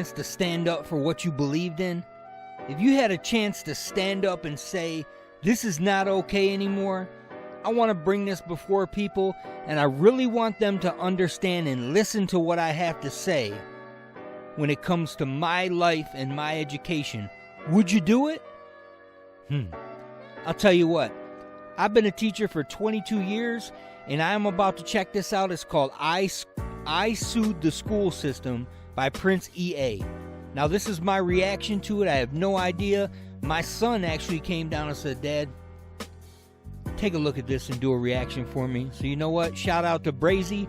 chance to stand up for what you believed in, if you had a chance to stand up and say, this is not okay anymore, I want to bring this before people, and I really want them to understand and listen to what I have to say when it comes to my life and my education, would you do it? I'll tell you what. I've been a teacher for 22 years, and I'm about to check this out. It's called I Sued the School System by Prince EA. Now, this is my reaction to it. I have no idea. My son actually came down and said, Dad, take a look at this and do a reaction for me. So you know what? Shout out to Brazy,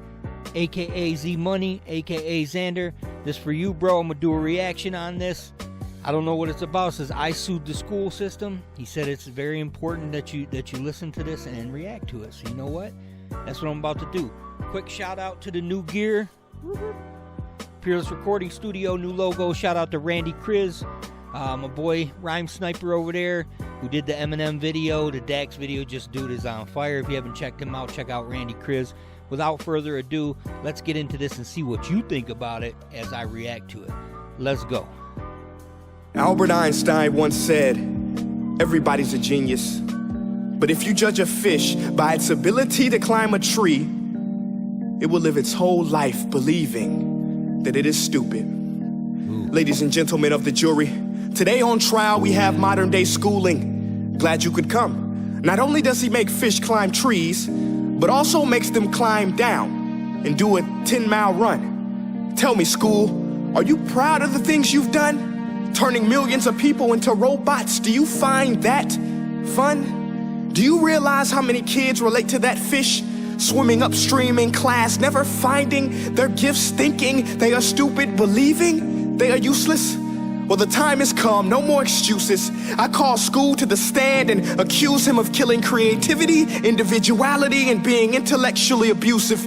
a.k.a. Z-Money, a.k.a. Xander. This for you, bro. I'm going to do a reaction on this. I don't know what it's about. It says, I sued the school system. He said it's very important that you listen to this and react to it. So you know what? That's what I'm about to do. Quick shout out to the new gear. Peerless Recording Studio, new logo. Shout out to Randy Kriz, my boy Rhyme Sniper over there, who did the Eminem video, the Dax video. Just dude is on fire. If you haven't checked him out, check out Randy Kriz. Without further ado, let's get into this and see what you think about it as I react to it. Let's go. Albert Einstein once said, everybody's a genius, but if you judge a fish by its ability to climb a tree, it will live its whole life believing that it is stupid. Ladies and gentlemen of the jury, today on trial we have modern day schooling. Glad you could come. Not only does he make fish climb trees, but also makes them climb down and do a 10-mile run. Tell me, school, are you proud of the things you've done? Turning millions of people into robots, do you find that fun? Do you realize how many kids relate to that fish swimming upstream in class, never finding their gifts, thinking they are stupid, believing they are useless? Well, the time has come, no more excuses. I call school to the stand and accuse him of killing creativity, individuality, and being intellectually abusive.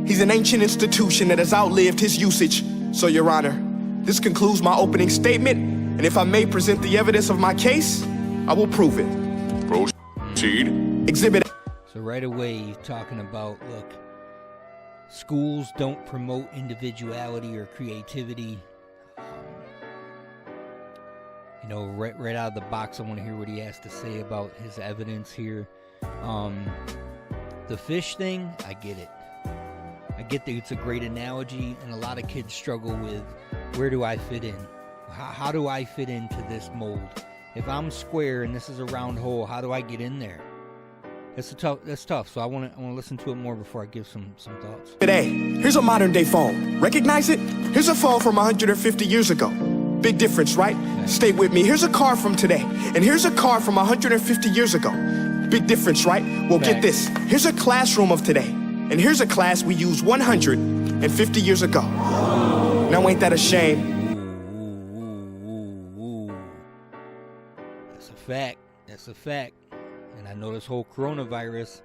He's an ancient institution that has outlived his usage. So, Your Honor, this concludes my opening statement, and if I may present the evidence of my case, I will prove it. Proceed. Exhibit. So right away, you're talking about, look, schools don't promote individuality or creativity. You know, right out of the box, I want to hear what he has to say about his evidence here. The fish thing, I get it. I get that it's a great analogy, and a lot of kids struggle with, where do I fit in? How do I fit into this mold? If I'm square and this is a round hole, how do I get in there? That's tough. So I want to listen to it more before I give some thoughts. Today, here's a modern day phone. Recognize it? Here's a phone from 150 years ago. Big difference, right? Okay. Stay with me. Here's a car from today, and here's a car from 150 years ago. Big difference, right? Well, get this. Here's a classroom of today, and here's a class we used 150 years ago. Now, ain't that a shame? That's a fact. That's a fact. And I know this whole coronavirus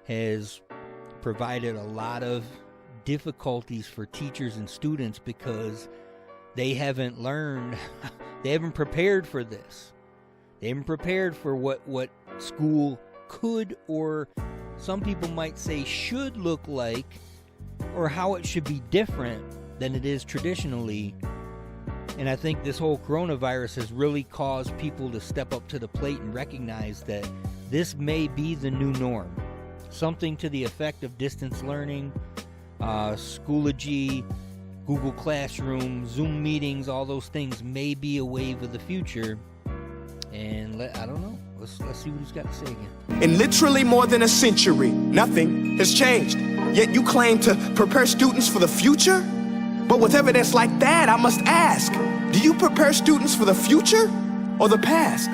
has provided a lot of difficulties for teachers and students because they haven't learned, they haven't prepared for this. They haven't prepared for what school could, or some people might say should look like, or how it should be different than it is traditionally. And I think this whole coronavirus has really caused people to step up to the plate and recognize that this may be the new norm. Something to the effect of distance learning, Schoology, Google Classroom, Zoom meetings, all those things may be a wave of the future. And I don't know. Let's see what he's got to say again. In literally more than a century, nothing has changed. Yet you claim to prepare students for the future? But with evidence like that, I must ask, do you prepare students for the future or the past?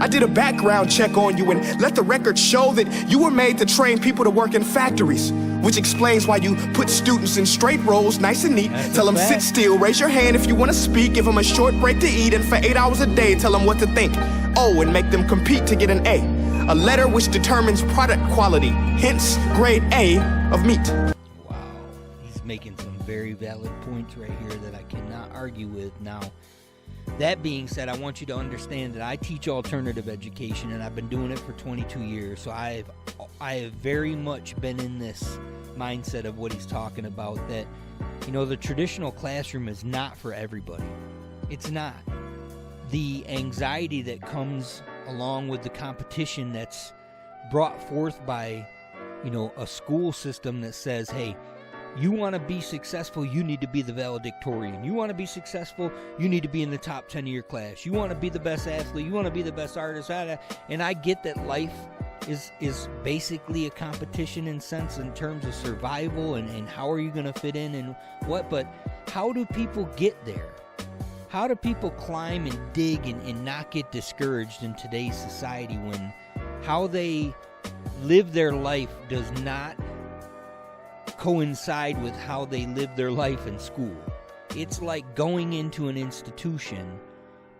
I did a background check on you and let the record show that you were made to train people to work in factories, which explains why you put students in straight rows, nice and neat. Tell them sit still, raise your hand if you want to speak, give them a short break to eat, and for 8 hours a day, tell them what to think. Oh, and make them compete to get an A letter which determines product quality, hence grade A of meat. Wow, he's making some very valid points right here that I cannot argue with. Now, that being said, I want you to understand that I teach alternative education, and I've been doing it for 22 years. So I have very much been in this mindset of what he's talking about, that You know, the traditional classroom is not for everybody. It's not. The anxiety that comes along with the competition that's brought forth by, you know, a school system that says, hey, you want to be successful, you need to be the valedictorian. You want to be successful, you need to be in the top 10 of your class. You want to be the best athlete, you want to be the best artist. And I get that life is basically a competition in terms of survival and how are you going to fit in and what, but how do people get there? How do people climb and dig and not get discouraged in today's society when how they live their life does not coincide with how they live their life in school? It's like going into an institution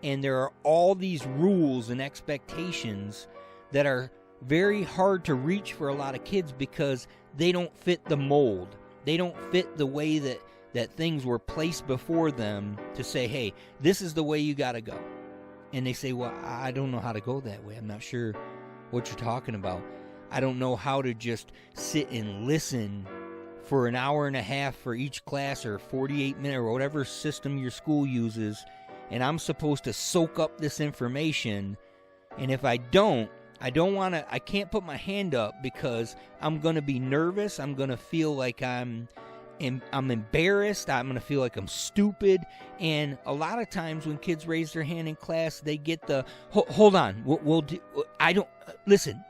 and there are all these rules and expectations that are very hard to reach for a lot of kids because they don't fit the mold. They don't fit the way that things were placed before them to say, hey, this is the way you got to go. And they say, well, I don't know how to go that way. I'm not sure what you're talking about. I don't know how to just sit and listen for an hour and a half for each class or 48 minutes or whatever system your school uses. And I'm supposed to soak up this information. And if I can't put my hand up because I'm going to be nervous. I'm going to feel like I'm embarrassed. I'm going to feel like I'm stupid. And a lot of times when kids raise their hand in class, they get the, hold on, listen.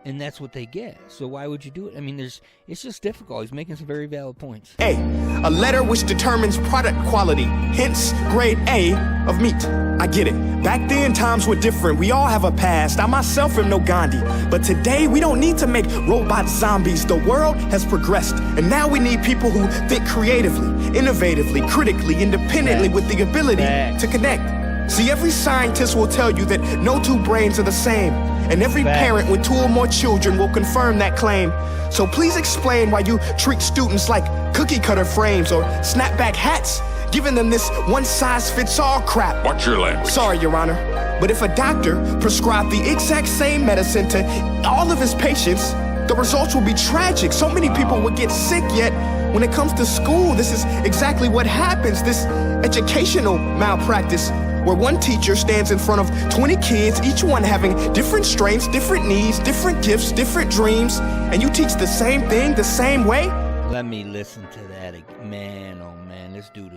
And that's what they get. So why would you do it? I mean, it's just difficult. He's making some very valid points. A, a letter which determines product quality, hence grade A of meat. I get it. Back then, times were different. We all have a past. I myself am no Gandhi. But today, we don't need to make robot zombies. The world has progressed. And now we need people who think creatively, innovatively, critically, independently, with the ability to connect. See, every scientist will tell you that no two brains are the same. And every parent with 2 or more children will confirm that claim. So please explain why you treat students like cookie cutter frames or snapback hats, giving them this one-size-fits-all crap. Watch your language. Sorry, Your Honor, but if a doctor prescribed the exact same medicine to all of his patients, the results will be tragic. So many people would get sick, yet when it comes to school, this is exactly what happens. This educational malpractice, where one teacher stands in front of 20 kids, each one having different strengths, different needs, different gifts, different dreams, and you teach the same thing the same way? Let me listen to that again. Man, oh man, this dude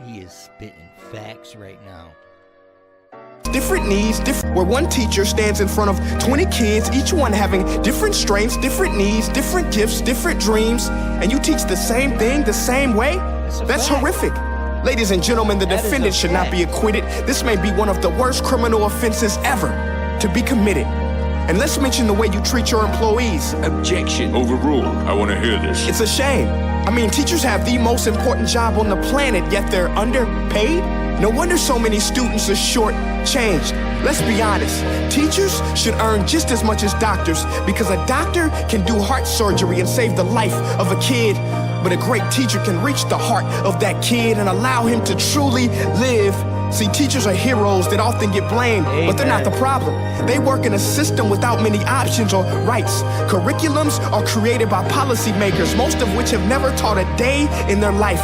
he is spitting facts right now. Different needs, where one teacher stands in front of 20 kids, each one having different strengths, different needs, different gifts, different dreams, and you teach the same thing the same way? That's horrific. Ladies and gentlemen, the defendant should not be acquitted. This may be one of the worst criminal offenses ever to be committed. And let's mention the way you treat your employees. Objection. Overruled. I want to hear this. It's a shame. I mean, teachers have the most important job on the planet, yet they're underpaid? No wonder so many students are short-changed. Let's be honest, teachers should earn just as much as doctors, because a doctor can do heart surgery and save the life of a kid, but a great teacher can reach the heart of that kid and allow him to truly live. See, teachers are heroes that often get blamed, but they're not the problem. They work in a system without many options or rights. Curriculums are created by policymakers, most of which have never taught a day in their life.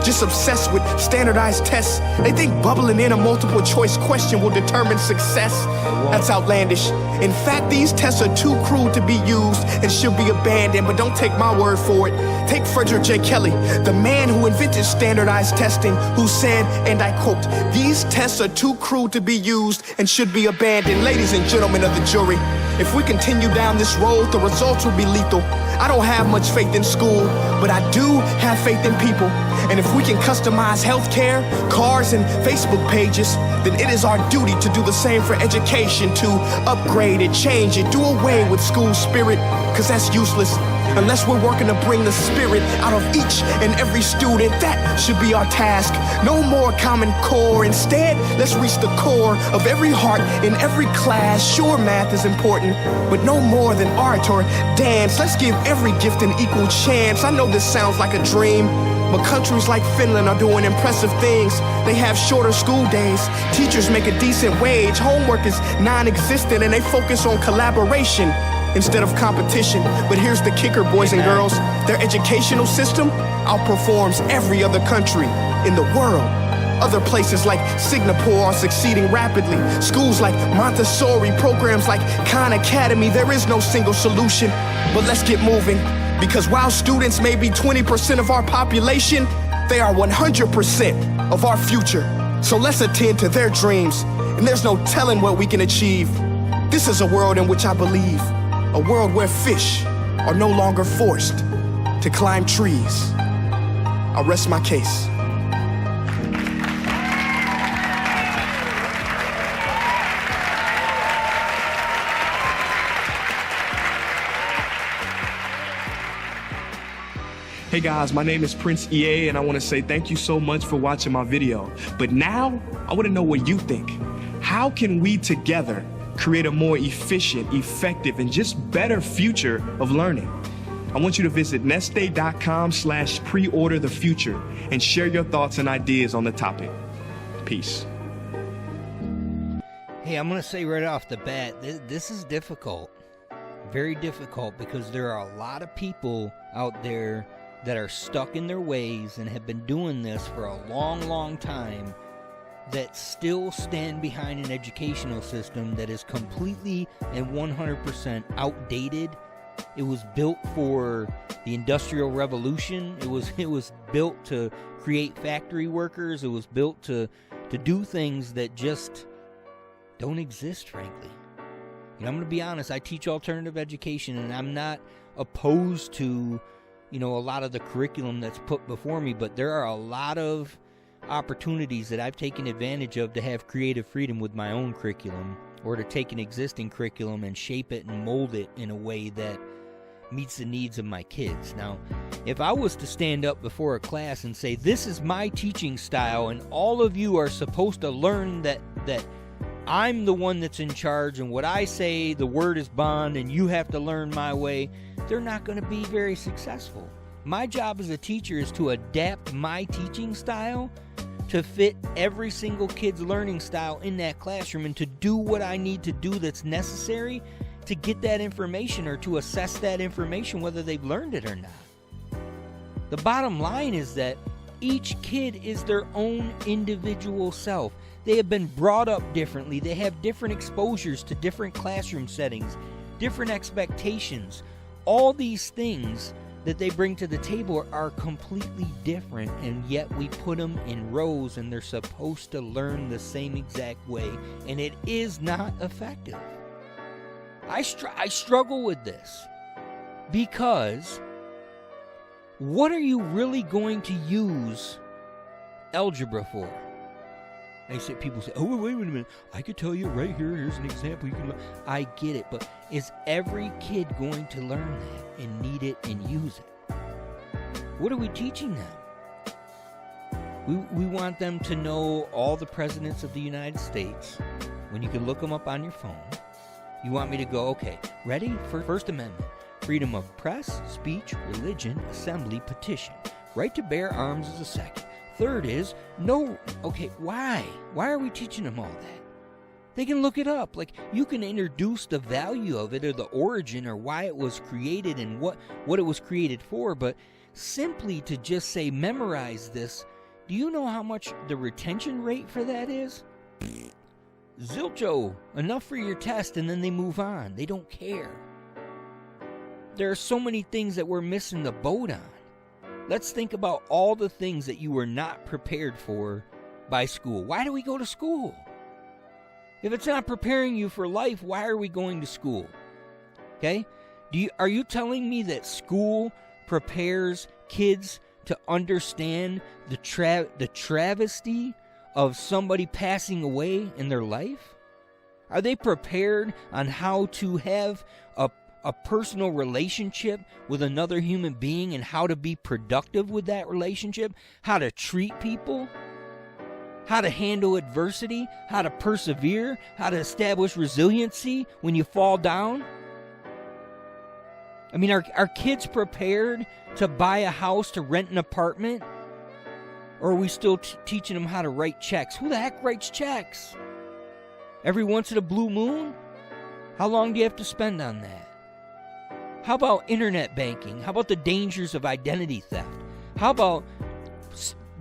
Just obsessed with standardized tests. They think bubbling in a multiple choice question will determine success. That's outlandish. In fact, these tests are too cruel to be used and should be abandoned, but don't take my word for it. Take Frederick J. Kelly, the man who invented standardized testing, who said, and I quote, "These tests are too cruel to be used and should be abandoned." Ladies and gentlemen of the jury, if we continue down this road, the results will be lethal. I don't have much faith in school, but I do have faith in people. And if we can customize healthcare, cars, and Facebook pages, then it is our duty to do the same for education, to upgrade it, change it, do away with school spirit, because that's useless. Unless we're working to bring the spirit out of each and every student, that should be our task. No more Common Core. Instead, let's reach the core of every heart in every class. Sure, math is important, but no more than art or dance. Let's give every gift an equal chance. I know this sounds like a dream, but countries like Finland are doing impressive things. They have shorter school days. Teachers make a decent wage. Homework is non-existent, and they focus on collaboration. instead of competition. But here's the kicker, boys and girls. Their educational system outperforms every other country in the world. Other places like Singapore are succeeding rapidly. Schools like Montessori, programs like Khan Academy. There is no single solution, but let's get moving. Because while students may be 20% of our population, they are 100% of our future. So let's attend to their dreams, and there's no telling what we can achieve. This is a world in which I believe, a world where fish are no longer forced to climb trees. I'll rest my case. Hey guys, my name is Prince EA, and I want to say thank you so much for watching my video. But now, I want to know what you think. How can we together create a more efficient, effective, and just better future of learning? I want you to visit nestday.com/preorder the future and share your thoughts and ideas on the topic. Peace. Hey, I'm going to say right off the bat, this is difficult. Very difficult, because there are a lot of people out there that are stuck in their ways and have been doing this for a long, long time, that still stand behind an educational system that is completely and 100% outdated. It was built for the Industrial Revolution. It was built to create factory workers. It was built to do things that just don't exist, frankly. You know, I'm going to be honest, I teach alternative education, and I'm not opposed to, you know, a lot of the curriculum that's put before me, but there are a lot of opportunities that I've taken advantage of to have creative freedom with my own curriculum, or to take an existing curriculum and shape it and mold it in a way that meets the needs of my kids. Now, if I was to stand up before a class and say, this is my teaching style, and all of you are supposed to learn that I'm the one that's in charge, and what I say, the word is bond, and you have to learn my way, they're not going to be very successful. My job as a teacher is to adapt my teaching style to fit every single kid's learning style in that classroom, and to do what I need to do that's necessary to get that information, or to assess that information whether they've learned it or not. The bottom line is that each kid is their own individual self. They have been brought up differently. They have different exposures to different classroom settings, different expectations. All these things that they bring to the table are completely different, and yet we put them in rows, and they're supposed to learn the same exact way, and it is not effective. I struggle with this, because what are you really going to use algebra for? People say, oh, wait a minute, I could tell you right here, here's an example you can learn. I get it, but is every kid going to learn that and need it and use it? What are we teaching them? We want them to know all the presidents of the United States when you can look them up on your phone. You want me to go, okay, ready? First Amendment, freedom of press, speech, religion, assembly, petition. Right to bear arms is a second. Third is, no, okay, why? Why are we teaching them all that? They can look it up. Like, you can introduce the value of it, or the origin, or why it was created, and what it was created for, but simply to just say, memorize this, do you know how much the retention rate for that is? Zilcho, enough for your test, and then they move on. They don't care. There are so many things that we're missing the boat on. Let's think about all the things that you were not prepared for by school. Why do we go to school? If it's not preparing you for life, why are we going to school? Okay? Are you telling me that school prepares kids to understand the travesty of somebody passing away in their life? Are they prepared on how to have a personal relationship with another human being, and how to be productive with that relationship, how to treat people, how to handle adversity, how to persevere, how to establish resiliency when you fall down? I mean, are kids prepared to buy a house, to rent an apartment? Or are we still teaching them how to write checks? Who the heck writes checks? Every once in a blue moon? How long do you have to spend on that? How about internet banking? How about the dangers of identity theft? How about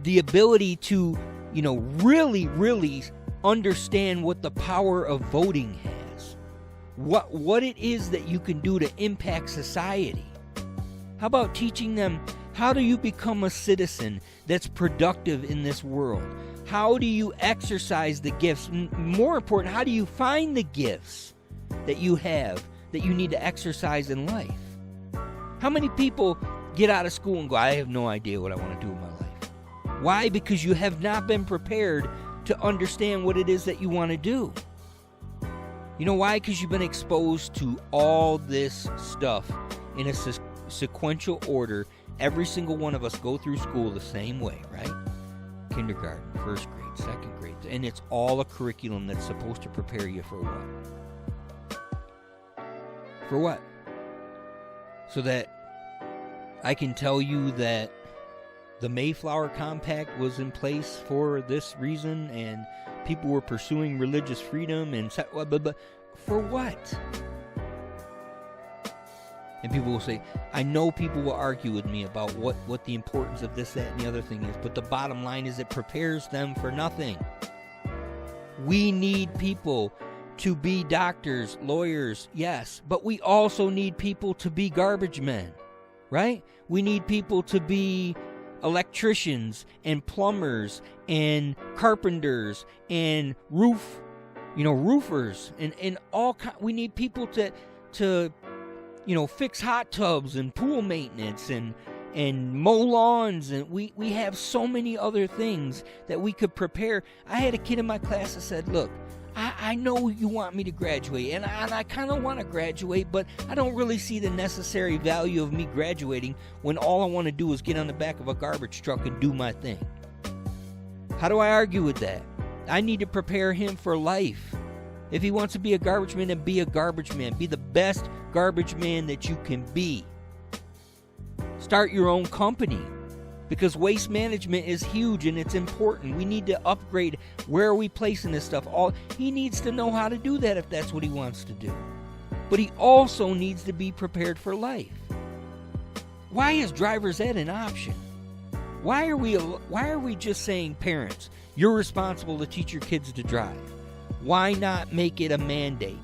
the ability to, really, really understand what the power of voting has? What it is that you can do to impact society? How about teaching them, how do you become a citizen that's productive in this world? How do you exercise the gifts? More important, how do you find the gifts that you have that you need to exercise in life? How many people get out of school and go, I have no idea what I want to do with my life? Why? Because you have not been prepared to understand what it is that you want to do. You know why? Because you've been exposed to all this stuff in a sequential order. Every single one of us go through school the same way, right? Kindergarten, first grade, second grade. And it's all a curriculum that's supposed to prepare you for what? For what? So that I can tell you that the Mayflower Compact was in place for this reason, and people were pursuing religious freedom, and for what? And people will say, I know people will argue with me about what the importance of this, that, and the other thing is, but the bottom line is it prepares them for nothing. We need people to be doctors, lawyers, yes, but we also need people to be garbage men, right? We need people to be electricians and plumbers and carpenters and roofers and all we need people to fix hot tubs and pool maintenance and mow lawns, and we have so many other things that we could prepare. I had a kid in my class that said, look, I know you want me to graduate, and I kind of want to graduate, but I don't really see the necessary value of me graduating when all I want to do is get on the back of a garbage truck and do my thing. How do I argue with that? I need to prepare him for life. If he wants to be a garbage man, then be a garbage man. Be the best garbage man that you can be. Start your own company, because waste management is huge and it's important. We need to upgrade. Where are we placing this stuff? He needs to know how to do that if that's what he wants to do. But he also needs to be prepared for life. Why is driver's ed an option? Why are we just saying, parents, you're responsible to teach your kids to drive? Why not make it a mandate?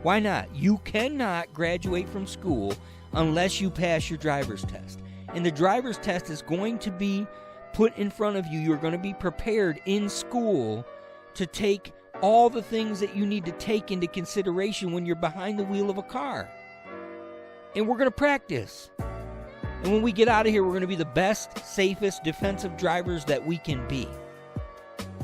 Why not? You cannot graduate from school unless you pass your driver's test. And the driver's test is going to be put in front of you. You're going to be prepared in school to take all the things that you need to take into consideration when you're behind the wheel of a car. And we're going to practice. And when we get out of here, we're going to be the best, safest, defensive drivers that we can be.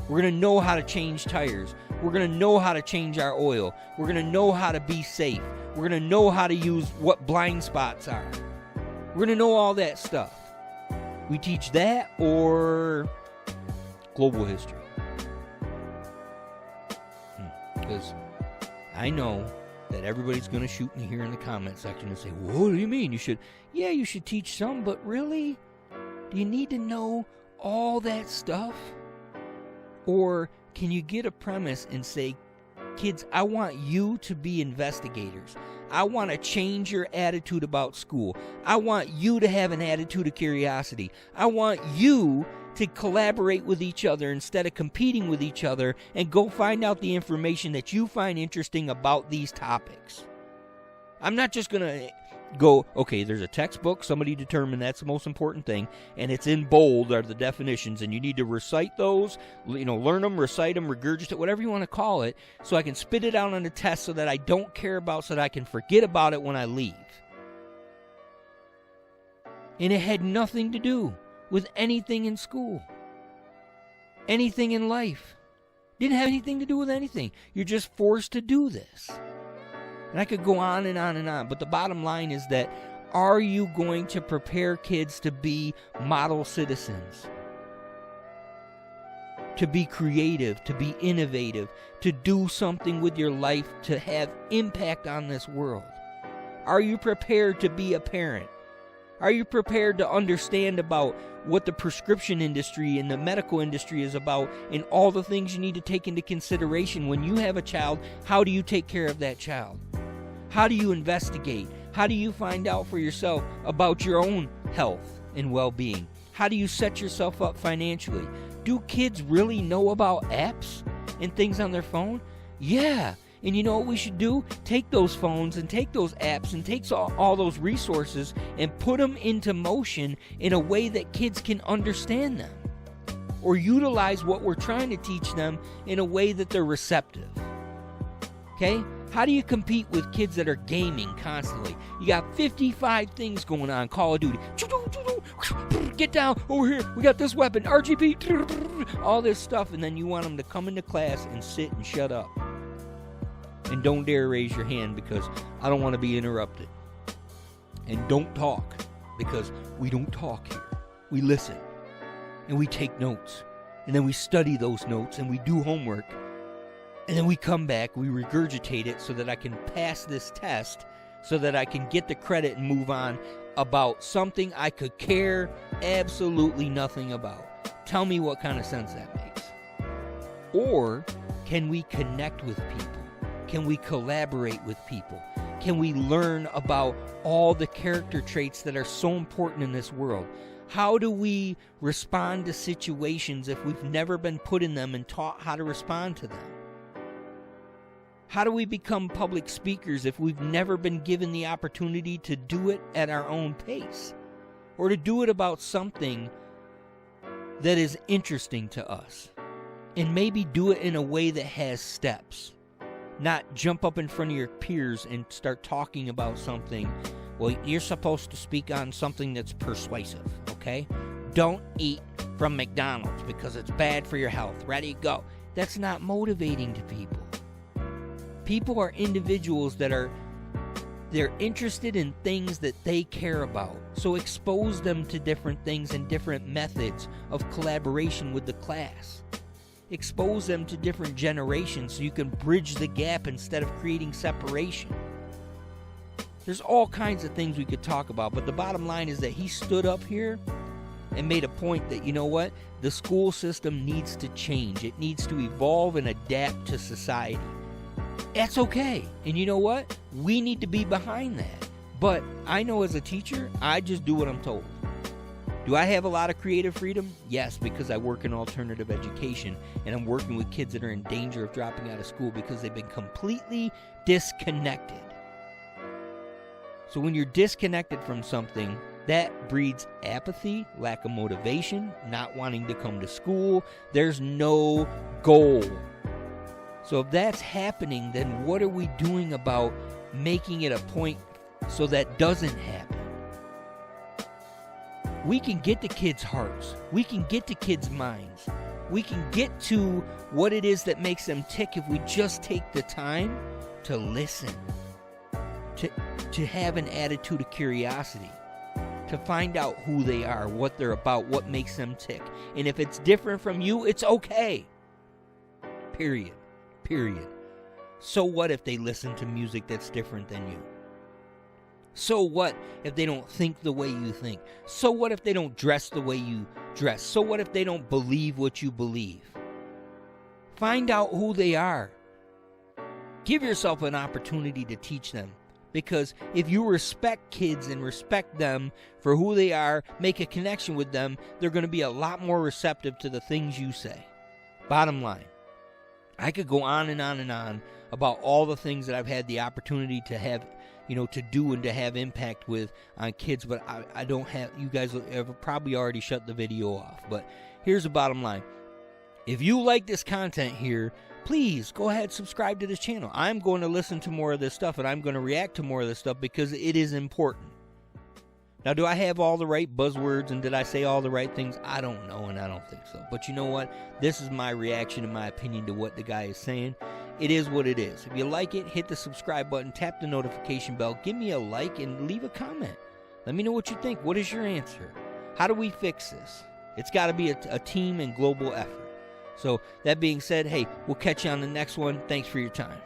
We're going to know how to change tires. We're going to know how to change our oil. We're going to know how to be safe. We're going to know how to use what blind spots are. We're going to know all that stuff. We teach that or global history. Because I know that everybody's going to shoot me here in the comment section and say, well, what do you mean? You should teach some, but really? Do you need to know all that stuff? Or can you get a premise and say, kids, I want you to be investigators. I want to change your attitude about school. I want you to have an attitude of curiosity. I want you to collaborate with each other instead of competing with each other and go find out the information that you find interesting about these topics. I'm not just going to go, okay, there's a textbook, somebody determined that's the most important thing, and it's in bold are the definitions, and you need to recite those, learn them, recite them, regurgitate, whatever you want to call it, so I can spit it out on a test so that I don't care about, so that I can forget about it when I leave. And it had nothing to do with anything in school, anything in life. Didn't have anything to do with anything. You're just forced to do this. And I could go on and on and on, but the bottom line is that, are you going to prepare kids to be model citizens? To be creative, to be innovative, to do something with your life, to have impact on this world? Are you prepared to be a parent? Are you prepared to understand about what the prescription industry and the medical industry is about and all the things you need to take into consideration when you have a child? How do you take care of that child? How do you investigate? How do you find out for yourself about your own health and well-being? How do you set yourself up financially? Do kids really know about apps and things on their phone? Yeah. And you know what we should do? Take those phones and take those apps and take all those resources and put them into motion in a way that kids can understand them. Or utilize what we're trying to teach them in a way that they're receptive. Okay? How do you compete with kids that are gaming constantly? You got 55 things going on, Call of Duty. Get down, over here, we got this weapon, RGB, all this stuff, and then you want them to come into class and sit and shut up. And don't dare raise your hand because I don't want to be interrupted. And don't talk because we don't talk here. We listen. And we take notes. And then we study those notes and we do homework. And then we come back, we regurgitate it so that I can pass this test, so that I can get the credit and move on about something I could care absolutely nothing about. Tell me what kind of sense that makes. Or can we connect with people? Can we collaborate with people? Can we learn about all the character traits that are so important in this world? How do we respond to situations if we've never been put in them and taught how to respond to them? How do we become public speakers if we've never been given the opportunity to do it at our own pace? Or to do it about something that is interesting to us? And maybe do it in a way that has steps. Not jump up in front of your peers and start talking about something. Well, you're supposed to speak on something that's persuasive, okay? Don't eat from McDonald's because it's bad for your health. Ready, go. That's not motivating to people. People are individuals they're interested in things that they care about. So expose them to different things and different methods of collaboration with the class. Expose them to different generations so you can bridge the gap instead of creating separation. There's all kinds of things we could talk about, but the bottom line is that he stood up here and made a point that, you know what? The school system needs to change. It needs to evolve and adapt to society. That's okay. And you know what? We need to be behind that. But I know as a teacher, I just do what I'm told. Do I have a lot of creative freedom? Yes, because I work in alternative education and I'm working with kids that are in danger of dropping out of school because they've been completely disconnected. So when you're disconnected from something, that breeds apathy, lack of motivation, not wanting to come to school. There's no goal. So if that's happening, then what are we doing about making it a point so that doesn't happen? We can get to kids' hearts. We can get to kids' minds. We can get to what it is that makes them tick if we just take the time to listen, to have an attitude of curiosity, to find out who they are, what they're about, what makes them tick. And if it's different from you, it's okay. Period. So what if they listen to music that's different than you? So what if they don't think the way you think? So what if they don't dress the way you dress? So what if they don't believe what you believe? Find out who they are. Give yourself an opportunity to teach them. Because if you respect kids and respect them for who they are, make a connection with them, they're going to be a lot more receptive to the things you say. Bottom line. I could go on and on and on about all the things that I've had the opportunity to have, to do and to have impact with on kids, but I don't have, you guys have probably already shut the video off. But here's the bottom line. If you like this content here, please go ahead and subscribe to this channel. I'm going to listen to more of this stuff and I'm going to react to more of this stuff because it is important. Now, do I have all the right buzzwords and did I say all the right things? I don't know, and I don't think so. But you know what? This is my reaction and my opinion to what the guy is saying. It is what it is. If you like it, hit the subscribe button, tap the notification bell, give me a like, and leave a comment. Let me know what you think. What is your answer? How do we fix this? It's got to be a team and global effort. So that being said, hey, we'll catch you on the next one. Thanks for your time.